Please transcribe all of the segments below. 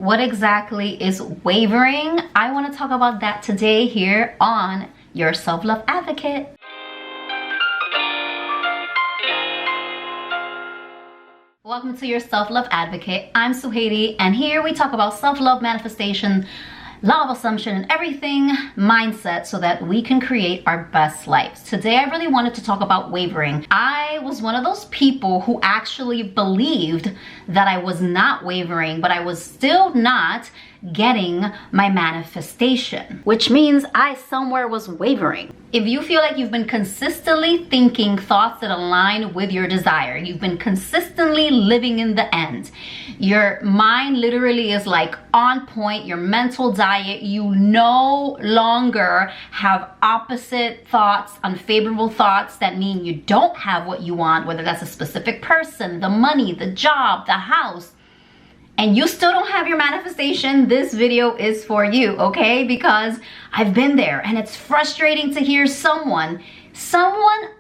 What exactly is wavering? I want to talk about that today here on Your Self-Love Advocate. Welcome to Your Self-Love Advocate. I'm Suhaiti, and here we talk about self-love, manifestation, law of assumption, and everything mindset so that we can create our best lives. Today, I really wanted to talk about wavering. I was one of those people who actually believed that I was not wavering, but I was still not getting my manifestation, which means I somewhere was wavering. If you feel like you've been consistently thinking thoughts that align with your desire, you've been consistently living in the end, your mind literally is like on point, your mental diet, you no longer have opposite thoughts, unfavorable thoughts that mean you don't have what you want, whether that's a specific person, the money, the job, the house, and you still don't have your manifestation, this video is for you, okay? Because I've been there, and it's frustrating to hear someone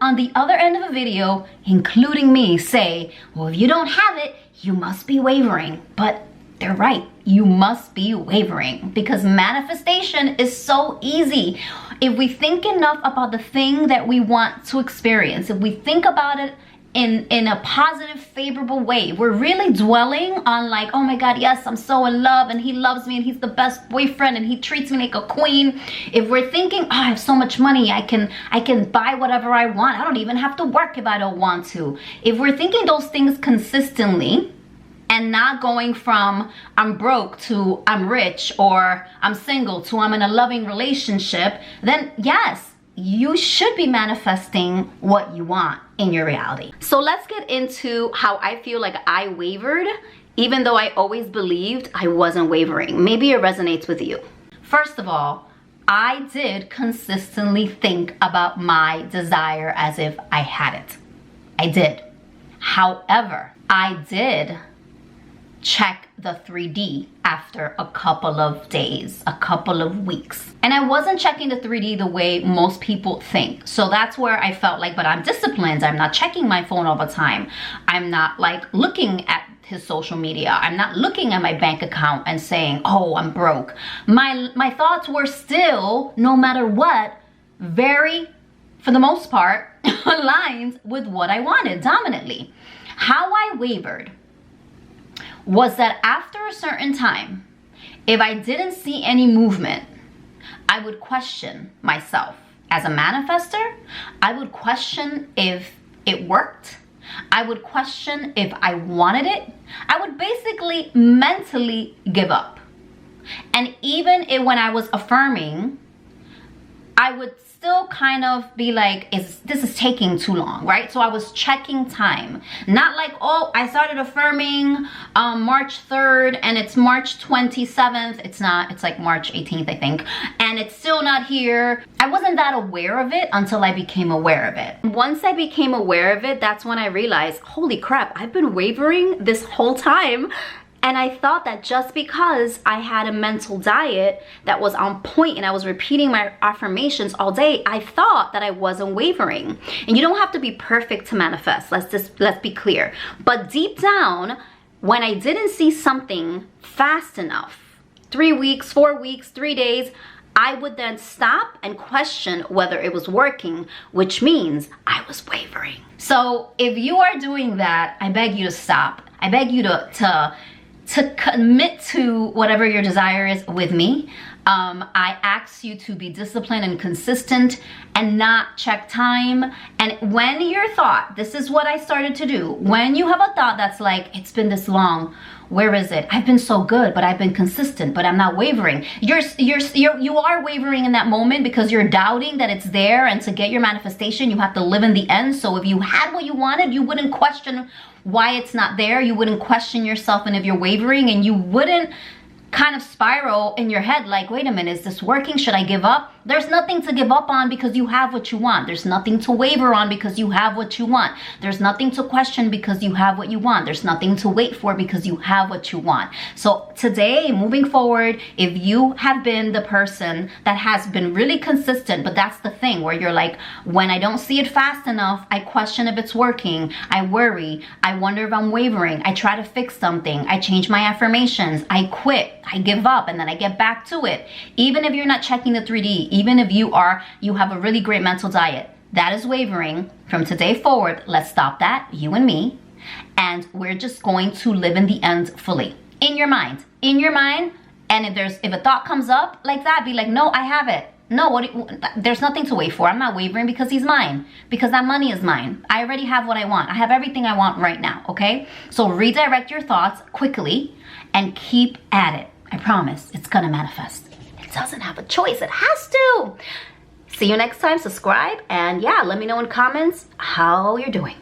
on the other end of a video, including me, say, well, if you don't have it, you must be wavering. But they're right, you must be wavering, because manifestation is so easy. If we think enough about the thing that we want to experience, if we think about it in a positive, favorable way, we're really dwelling on like, oh my God, yes, I'm so in love and he loves me and he's the best boyfriend and he treats me like a queen. If we're thinking, oh, I have so much money, I can buy whatever I want, I don't even have to work if I don't want to. If we're thinking those things consistently and not going from I'm broke to I'm rich, or I'm single to I'm in a loving relationship, then yes, you should be manifesting what you want in your reality. So let's get into how I feel like I wavered, even though I always believed I wasn't wavering. Maybe it resonates with you. First of all, I did consistently think about my desire as if I had it. I did. However, I did check the 3D after a couple of days, a couple of weeks. And I wasn't checking the 3D the way most people think. So that's where I felt like, but I'm disciplined. I'm not checking my phone all the time. I'm not like looking at his social media. I'm not looking at my bank account and saying, oh, I'm broke. My thoughts were still, no matter what, very, for the most part, aligned with what I wanted dominantly. How I wavered was that after a certain time, if I didn't see any movement, I would question myself. As a manifester, I would question if it worked. I would question if I wanted it. I would basically mentally give up. And even when I was affirming, I would still kind of be like, this is taking too long, right? So I was checking time. Not like, oh, I started affirming March 3rd and it's March 27th. It's not, it's like March 18th, I think. And it's still not here. I wasn't that aware of it until I became aware of it. Once I became aware of it, that's when I realized, holy crap, I've been wavering this whole time. And I thought that just because I had a mental diet that was on point and I was repeating my affirmations all day, I thought that I wasn't wavering. And you don't have to be perfect to manifest. Let's be clear. But deep down, when I didn't see something fast enough, 3 weeks, 4 weeks, 3 days, I would then stop and question whether it was working, which means I was wavering. So if you are doing that, I beg you to stop. I beg you to commit to whatever your desire is with me. I ask you to be disciplined and consistent and not check time. And when your thought, this is what I started to do, when you have a thought that's like, it's been this long, where is it? I've been so good, but I've been consistent, but I'm not wavering. You are wavering in that moment because you're doubting that it's there, and to get your manifestation, you have to live in the end. So if you had what you wanted, you wouldn't question why it's not there. You wouldn't question yourself and if you're wavering, and you wouldn't kind of spiral in your head like, wait a minute, is this working? Should I give up? There's nothing to give up on because you have what you want. There's nothing to waver on because you have what you want. There's nothing to question because you have what you want. There's nothing to wait for because you have what you want. So today, moving forward, if you have been the person that has been really consistent, but that's the thing where you're like, when I don't see it fast enough, I question if it's working. I worry. I wonder if I'm wavering. I try to fix something. I change my affirmations. I quit. I give up, and then I get back to it. Even if you're not checking the 3D, even if you have a really great mental diet, that is wavering. From today forward, let's stop that, you and me, and we're just going to live in the end fully. In your mind. And if a thought comes up like that, be like, no, I have it. No, there's nothing to wait for. I'm not wavering because he's mine. Because that money is mine. I already have what I want. I have everything I want right now, okay? So redirect your thoughts quickly and keep at it. I promise it's gonna manifest. It doesn't have a choice, it has to. See you next time, subscribe, and yeah, let me know in comments how you're doing.